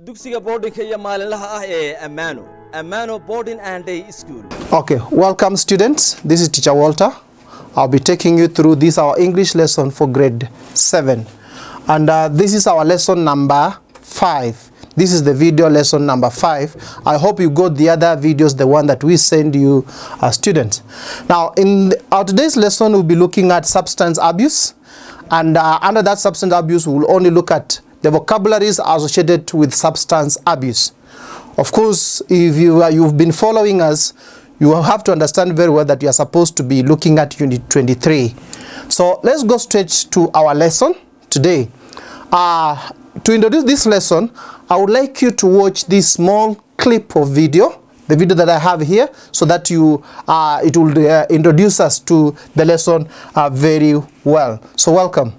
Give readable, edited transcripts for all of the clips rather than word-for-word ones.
dugsiga boardingka iyo maalinlaha ah ee Amano Boarding and Day School. Okay, welcome students. This is Teacher Walter. I'll be taking you through this our English lesson for grade 7. And this is our lesson number 5. This is the video lesson number 5. I hope you got the other videos, the one that we send you students. Now, in our today's lesson, we'll be looking at substance abuse. And under that substance abuse, we'll only look at the vocabularies associated with substance abuse. Of course, if you've been following us, you will have to understand very well that you are supposed to be looking at Unit 23. So let's go straight to our lesson today. To introduce this lesson, I would like you to watch this small clip of video, the video that I have here, so that it will introduce us to the lesson very well. So welcome.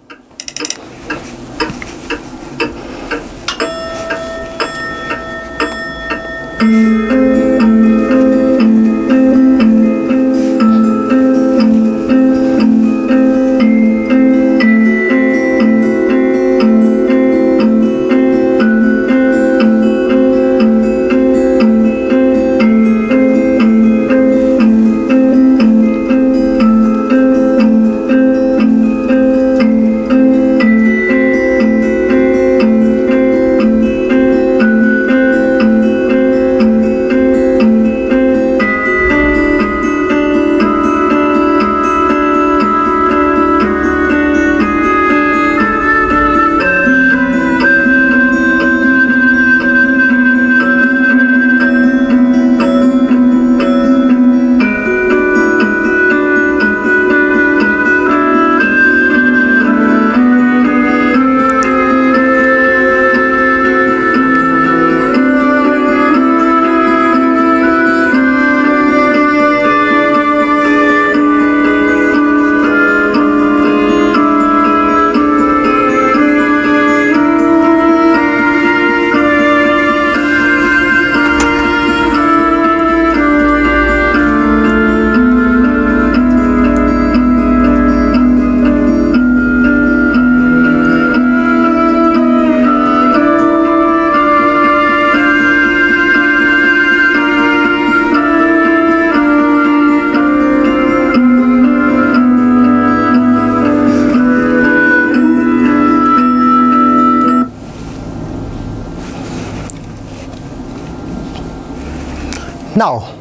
Now,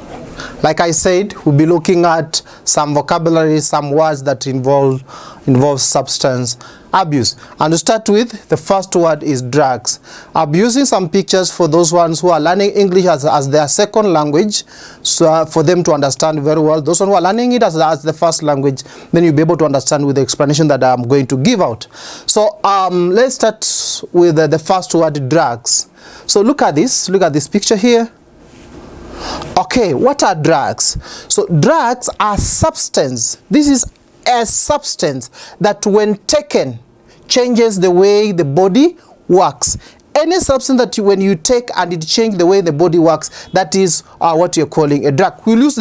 like I said, we'll be looking at some vocabulary, some words that involve substance abuse. And to start with, the first word is drugs. I'll be using some pictures for those ones who are learning English as their second language, so for them to understand very well. Those who are learning it as the first language, then you'll be able to understand with the explanation that I'm going to give out. So let's start with the first word, drugs. So look at this picture here. Okay, what are drugs? So drugs are substance. This is a substance that when taken changes the way the body works. Any substance that when you take and it changes the way the body works, that is what you're calling a drug. Let's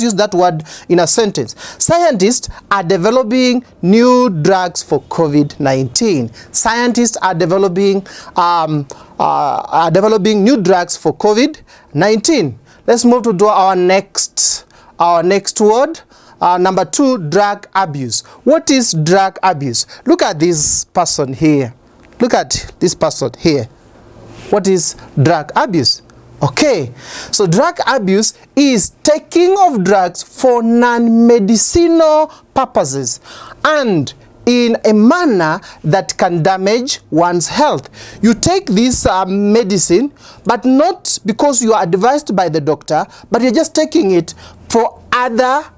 use that word in a sentence. Scientists are developing new drugs for COVID-19. Scientists are developing new drugs for COVID-19. Let's move to our next word. Number 2, drug abuse. What is drug abuse? Look at this person here. Look at this person here. What is drug abuse? Okay, so drug abuse is taking of drugs for non-medicinal purposes and in a manner that can damage one's health. You take this medicine, but not because you are advised by the doctor, but you're just taking it for other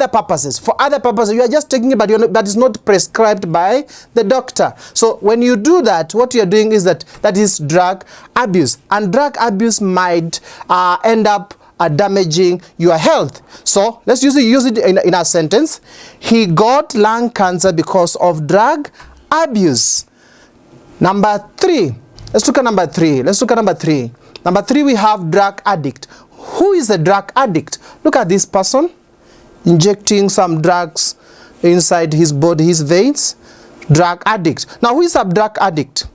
purposes. For other purposes, you are just taking it, but that is not prescribed by the doctor. So when you do that, what you are doing is that is drug abuse, and drug abuse might end up damaging your health. So let's use it in a sentence. He got lung cancer because of drug abuse. Number 3. Let's look at number 3. Number 3, we have drug addict. Who is a drug addict? Look at this person injecting some drugs inside his body, his veins. Drug addict. Now, who is a drug addict?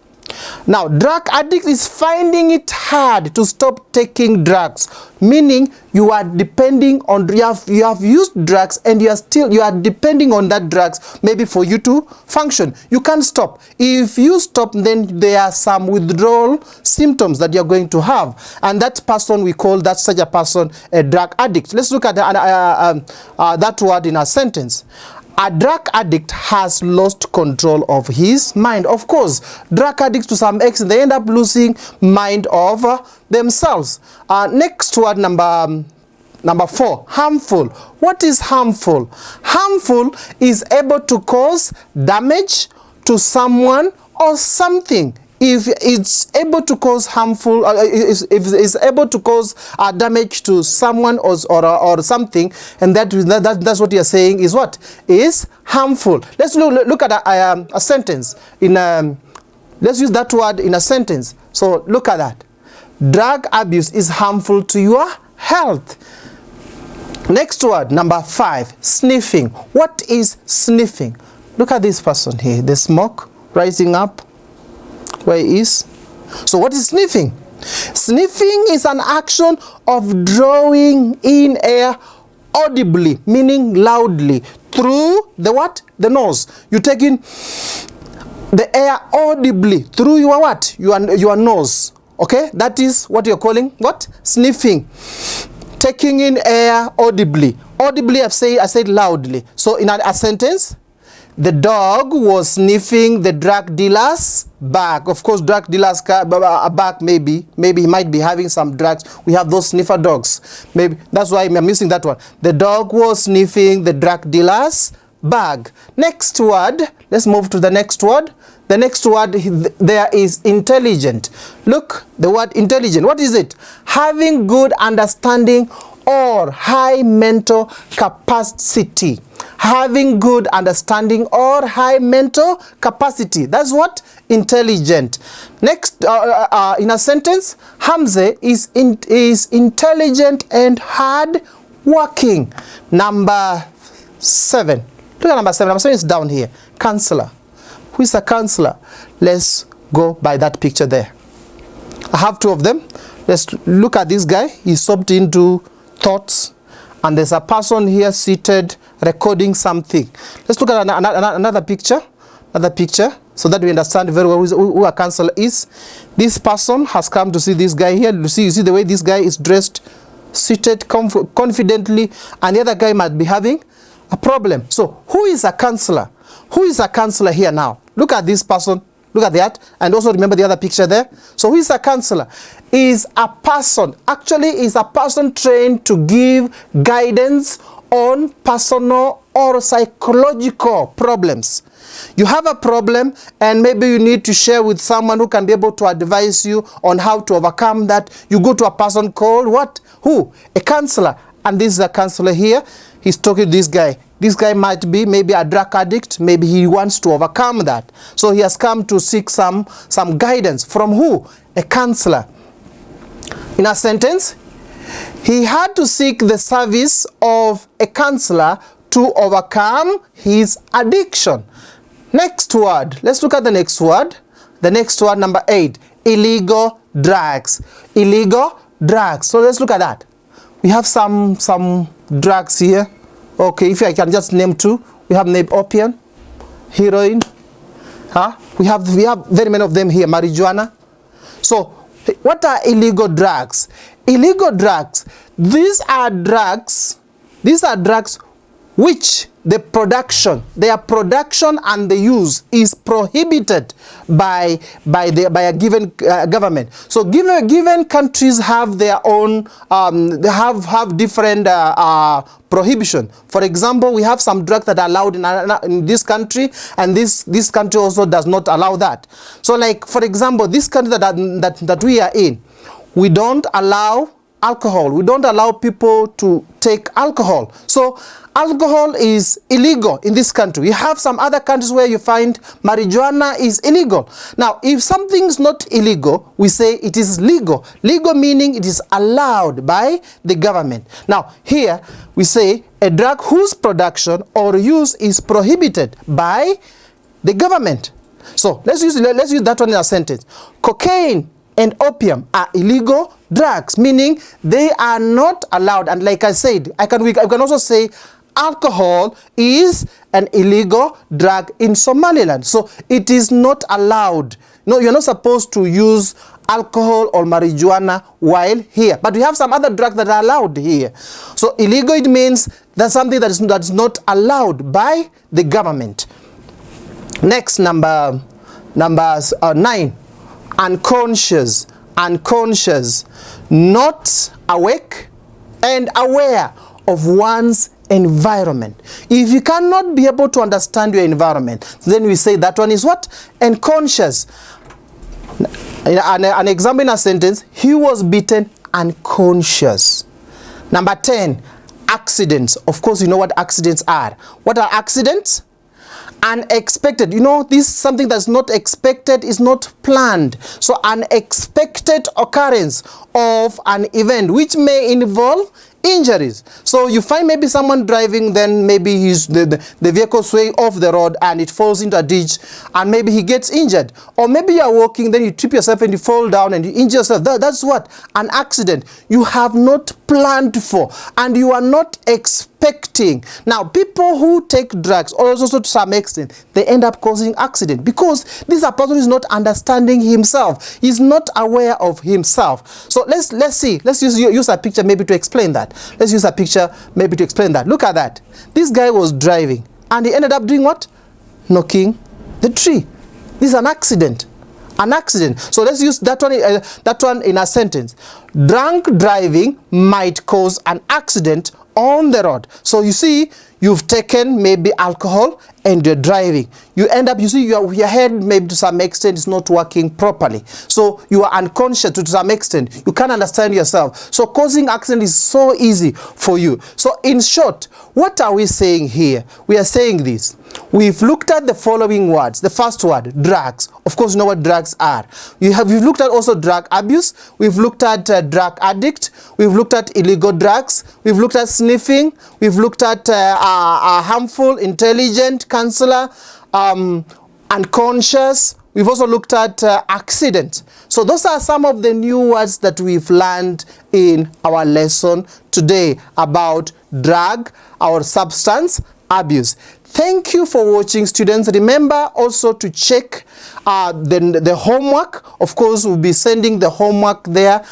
Now, drug addict is finding it hard to stop taking drugs, meaning you are depending on, you have used drugs and you are depending on that drugs maybe for you to function. You can't stop. If you stop, then there are some withdrawal symptoms that you're going to have, and that person, we call that such a person a drug addict. Let's look at that word in a sentence. A drug addict has lost control of his mind. Of course, drug addicts to some extent, they end up losing mind of themselves. Next word, number 4, harmful. What is harmful? Harmful is able to cause damage to someone or something. If it's able to cause harmful, if it's able to cause damage to someone or something, and that's what you're saying is what is harmful. Let's look at a sentence. Let's use that word in a sentence. So look at that. Drug abuse is harmful to your health. Next word, number 5, sniffing. What is sniffing? Look at this person here. The smoke rising up. Where it is. So what is sniffing? Sniffing is an action of drawing in air audibly, meaning loudly, through the what? The nose. You take in the air audibly through your what? Your nose. Okay? That is what you're calling what? Sniffing. Taking in air audibly. Audibly, I said loudly. So in a sentence, the dog was sniffing the drug dealer's bag. Of course, drug dealer's bag, maybe he might be having some drugs. We have those sniffer dogs. Maybe that's why I'm using that one. The dog was sniffing the drug dealer's bag. Next word. Let's move to the next word. The next word there is intelligent. Look, the word intelligent. What is it? Having good understanding or high mental capacity. Having good understanding or high mental capacity. That's what? Intelligent. Next, in a sentence, Hamza is intelligent and hard working. Number 7. Look at number 7. Number 7 is down here. Counselor. Who is a counselor? Let's go by that picture there. I have 2 of them. Let's look at this guy. He's soaked into thoughts. And there's a person here seated recording something. Let's look at another picture. So that we understand very well who a counselor is. This person has come to see this guy here. You see the way this guy is dressed, seated confidently, and the other guy might be having a problem. So who is a counselor? Who is a counselor here now? Look at this person. Look at that. And also remember the other picture there. So who is a counselor? Is a person, actually is a person trained to give guidance on personal or psychological problems. You have a problem and maybe you need to share with someone who can be able to advise you on how to overcome that. You go to a person called what? Who? A counselor. And this is a counselor here. He's talking to this guy. This guy might be maybe a drug addict. Maybe he wants to overcome that. So he has come to seek some guidance. From who? A counselor. In a sentence, he had to seek the service of a counselor to overcome his addiction. Next word. Let's look at the next word. The next word, number 8. Illegal drugs. Illegal drugs. So let's look at that. We have some drugs here. Okay, if I can just name 2. We have opium, heroin. We have very many of them here. Marijuana. So what are illegal drugs? Illegal drugs. These are drugs which their production and the use is prohibited by a given government. So given countries have their own they have different prohibition. For example, we have some drugs that are allowed in this country, and this country also does not allow that. So like for example, this country that we are in, we don't allow alcohol. We don't allow people to take alcohol. So alcohol is illegal in this country. We have some other countries where you find marijuana is illegal. Now, if something is not illegal, we say it is legal. Legal meaning it is allowed by the government. Now, here we say a drug whose production or use is prohibited by the government. So let's use that one in a sentence. Cocaine and opium are illegal drugs, meaning they are not allowed. And like I said, we can also say alcohol is an illegal drug in Somaliland. So it is not allowed. No, you're not supposed to use alcohol or marijuana while here. But we have some other drugs that are allowed here. So illegal, it means that's something that's not allowed by the government. Next, number 9. Unconscious. Unconscious. Not awake and aware of one's environment. If you cannot be able to understand your environment, then we say that one is what? Unconscious. An example in a sentence, he was beaten unconscious. Number 10, accidents. Of course, you know what accidents are. What are accidents? Unexpected. You know, this is something that's not expected, is not planned. So unexpected occurrence of an event which may involve injuries. So you find maybe someone driving, then maybe the vehicle sway off the road and it falls into a ditch and maybe he gets injured. Or maybe you are walking, then you trip yourself and you fall down and you injure yourself. That's what? An accident you have not planned for and you are not expecting. Now, people who take drugs, also to some extent, they end up causing accident because this is a person who is not understanding himself. He's not aware of himself. So let's see. Let's use a picture maybe to explain that. Let's use a picture maybe to explain that. Look at that. This guy was driving and he ended up doing what? Knocking the tree. This is an accident. An accident. So let's use that one in a sentence. Drunk driving might cause an accident on the road. So you see, you've taken maybe alcohol and you're driving. You end up, you see, your head maybe to some extent is not working properly. So you are unconscious to some extent. You can't understand yourself. So causing accident is so easy for you. So in short, what are we saying here? We are saying this. We've looked at the following words. The first word, drugs. Of course, you know what drugs are. We've looked at also drug abuse. We've looked at drug addict. We've looked at illegal drugs. We've looked at sniffing. We've looked at harmful, intelligent, counselor, unconscious. We've also looked at accident. So those are some of the new words that we've learned in our lesson today about drug or substance abuse. Thank you for watching, students. Remember also to check the homework. Of course, we'll be sending the homework there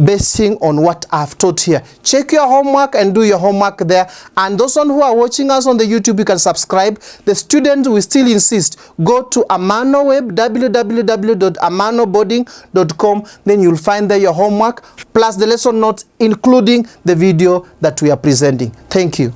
basing on what I've taught here. Check your homework and do your homework there. And those who are watching us on the YouTube, you can subscribe. The students will still insist. Go to Amano web, www.amanoboarding.com. Then you'll find there your homework plus the lesson notes, including the video that we are presenting. Thank you.